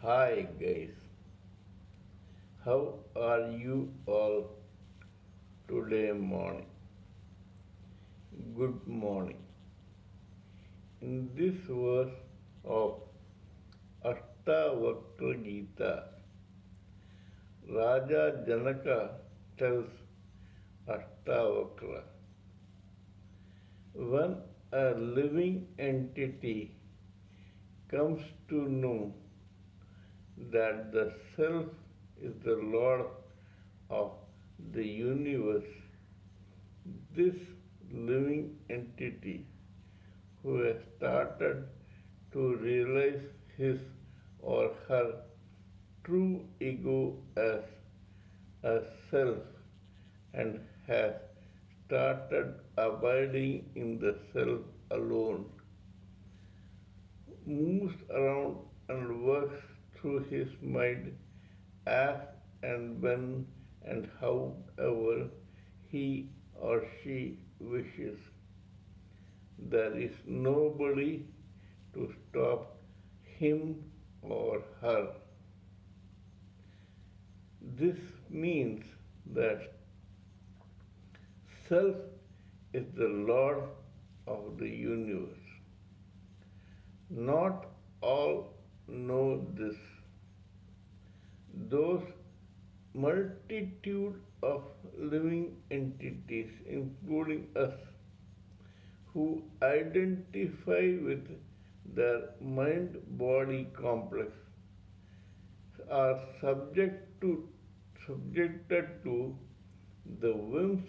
Hi guys, how are you all today morning? Good morning. In this verse of Ashtavakra Gita, Raja Janaka tells Ashtavakra, when a living entity comes to know that the self is the Lord of the universe, this living entity who has started to realize his or her true ego as a self and has started abiding in the self alone, moves around and works through his mind as and when and however he or she wishes. There is nobody to stop him or her. This means that self is the Lord of the universe. Not all know this. Those multitude of living entities, including us, who identify with their mind-body complex, are subjected to the whims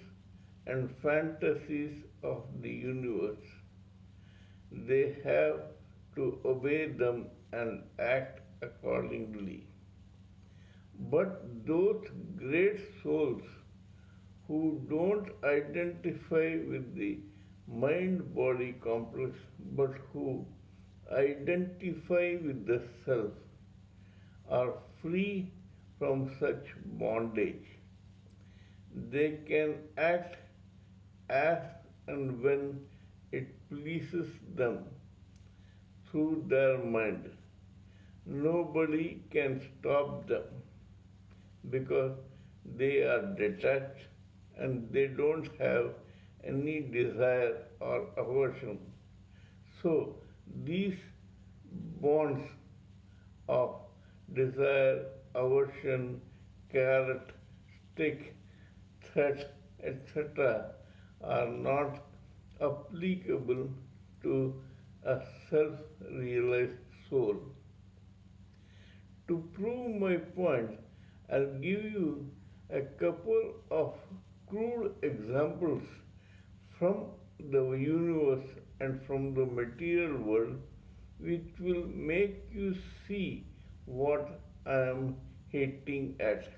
and fantasies of the universe. They have to obey them and act accordingly. But those great souls who don't identify with the mind body complex but who identify with the self are free from such bondage. They can act as and when it pleases them through their mind. Nobody can stop them because they are detached and they don't have any desire or aversion. So these bonds of desire, aversion, carrot, stick, threat, etc. are not applicable to a self-realized soul. To prove my point, I'll give you a couple of crude examples from the universe and from the material world which will make you see what I am hinting at.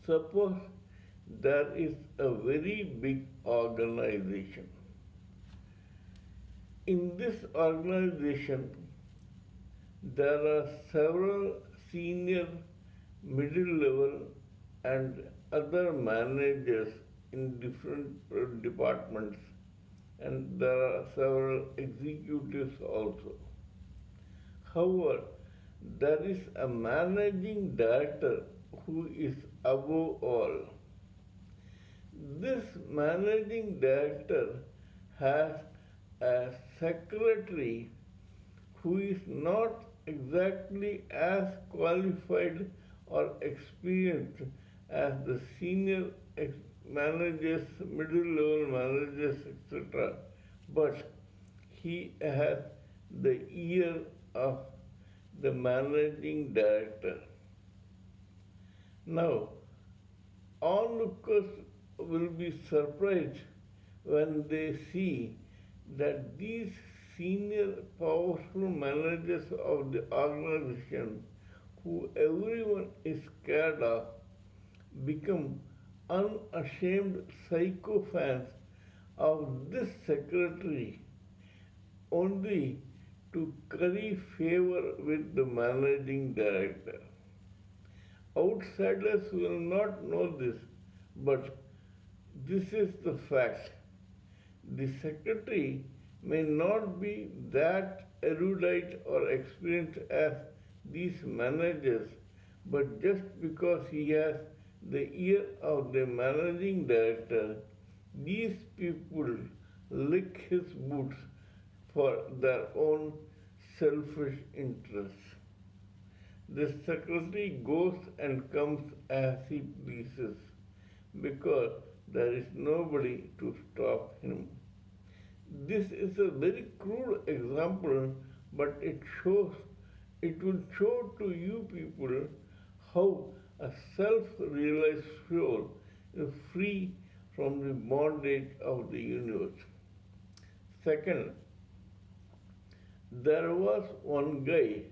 Suppose there is a very big organization. In this organization, there are several senior, middle level, and other managers in different departments, and there are several executives also. However, there is a managing director who is above all. This managing director has a secretary who is not exactly as qualified or experienced as the senior managers, middle level managers, etc. But he has the ear of the managing director. Now, onlookers will be surprised when they see that these senior powerful managers of the organization, who everyone is scared of, become unashamed sycophants of this secretary only to curry favor with the managing director. Outsiders will not know this, but this is the fact. The secretary may not be that erudite or experienced as these managers, but just because he has the ear of the managing director, these people lick his boots for their own selfish interests. The secretary goes and comes as he pleases because there is nobody to stop him. This is a very crude example, but it will show to you people how a self-realized soul is free from the bondage of the universe. Second, there was one guy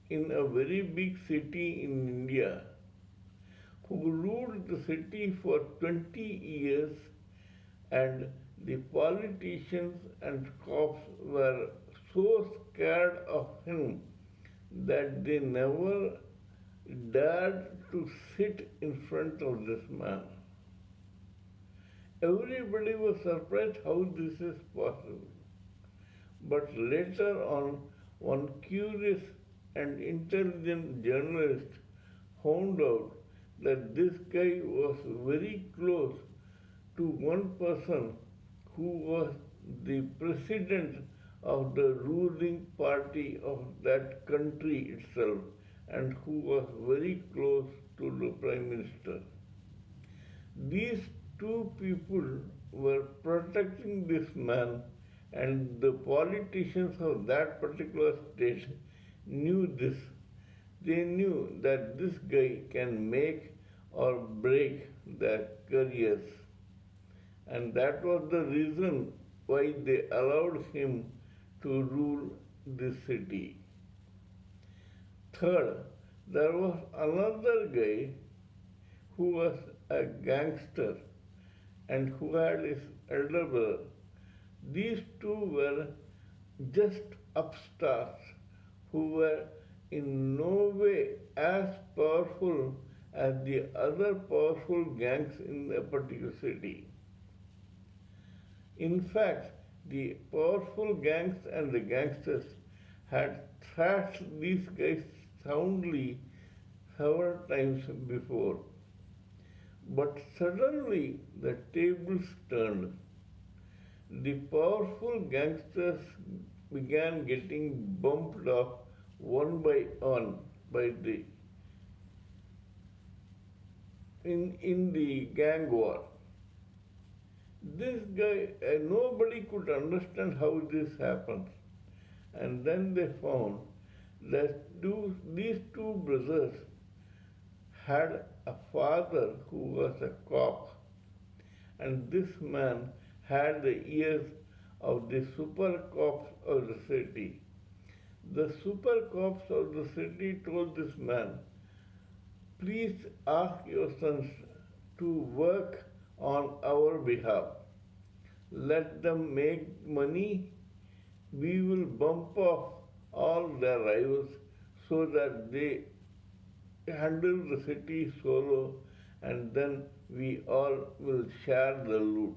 in a very big city in India who ruled the city for 20 years, and the politicians and cops were so scared of him that they never dared to sit in front of this man. Everybody was surprised how this is possible. But later on, one curious and intelligent journalist found out that this guy was very close to one person who was the president of the ruling party of that country itself and who was very close to the prime minister. These two people were protecting this man, and the politicians of that particular state knew this. They knew that this guy can make or break their careers. And that was the reason why they allowed him to rule this city. Third, there was another guy who was a gangster and who had his elder brother. These two were just upstarts who were in no way as powerful as the other powerful gangs in a particular city. In fact, the powerful gangs and the gangsters had thrashed these guys soundly several times before. But suddenly the tables turned. The powerful gangsters began getting bumped off one by one by the in the gang war. This guy, nobody could understand how this happened. And then they found that these two brothers had a father who was a cop, and this man had the ears of the super cops of the city. The super cops of the city told this man, please ask your sons to work on our behalf. Let them make money. We will bump off all their rivals so that they handle the city solo, and then we all will share the loot.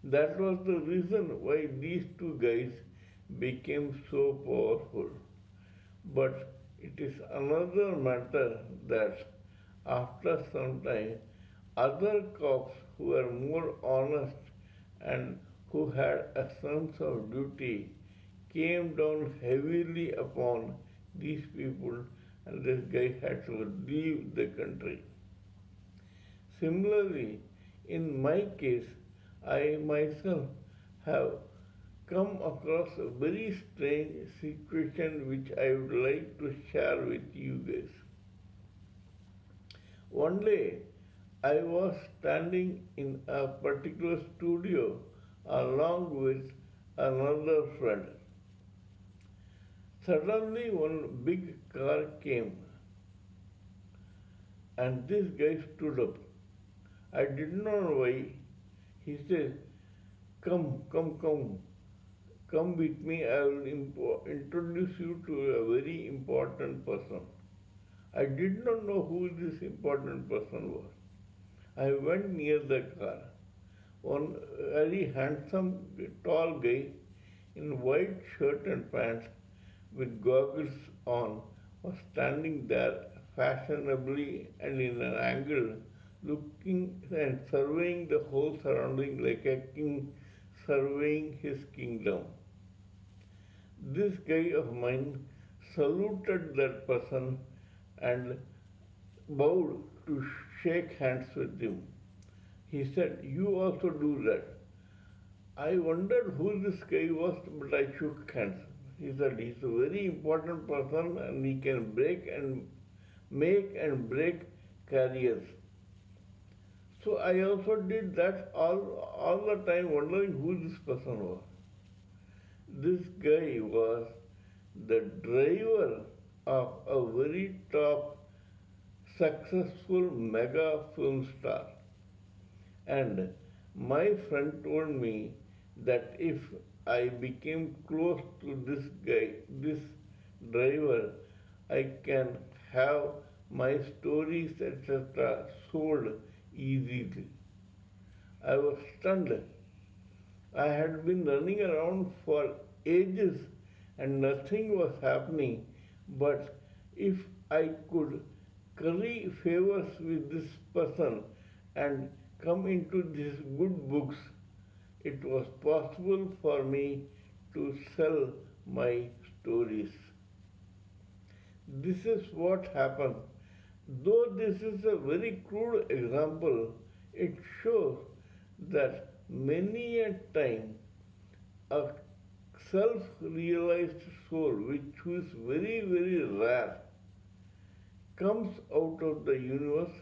That was the reason why these two guys became so powerful. But it is another matter that after some time, other cops who were more honest and who had a sense of duty came down heavily upon these people, and this guy had to leave the country. Similarly, in my case, I myself have come across a very strange situation which I would like to share with you guys. One day, I was standing in a particular studio along with another friend. Suddenly, one big car came, and this guy stood up. I did not know why. He said, come with me, I will introduce you to a very important person. I did not know who this important person was. I went near the car. one very handsome, tall guy in white shirt and pants with goggles on was standing there fashionably and in an angle, looking and surveying the whole surrounding like a king surveying his kingdom. This guy of mine saluted that person and bowed to shake hands with him. He said, "You also do that." I wondered who this guy was, but I shook hands. He said, "He's a very important person and he can make and break careers." So I also did that all the time, wondering who this person was. This guy was the driver of a very top successful mega film star. And my friend told me that if I became close to this guy, this driver, I can have my stories, etc., sold easily. I was stunned. I had been running around for ages and nothing was happening. But if I could curry favors with this person and come into these good books, it was possible for me to sell my stories. This is what happened. Though this is a very crude example, it shows that many a time a self-realized soul, which is very, very rare, comes out of the universe,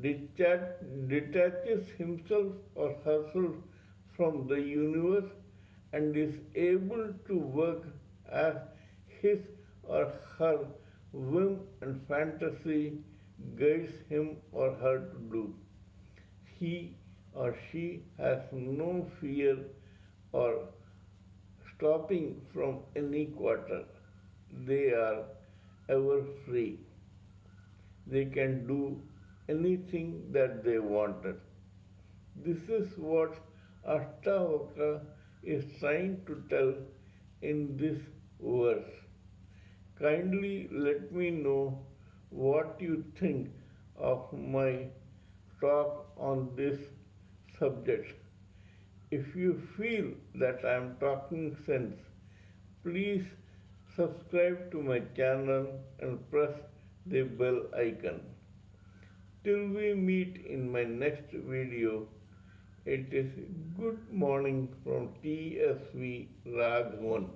detaches himself or herself from the universe, and is able to work as his or her whim and fantasy guides him or her to do. He or she has no fear or stopping from any quarter. They are ever free. They can do anything that they wanted. This is what Ashtavakra is trying to tell in this verse. Kindly let me know what you think of my talk on this subject. If you feel that I am talking sense, please subscribe to my channel and press the bell icon. Till we meet in my next video, it is good morning from TSV Raghavan.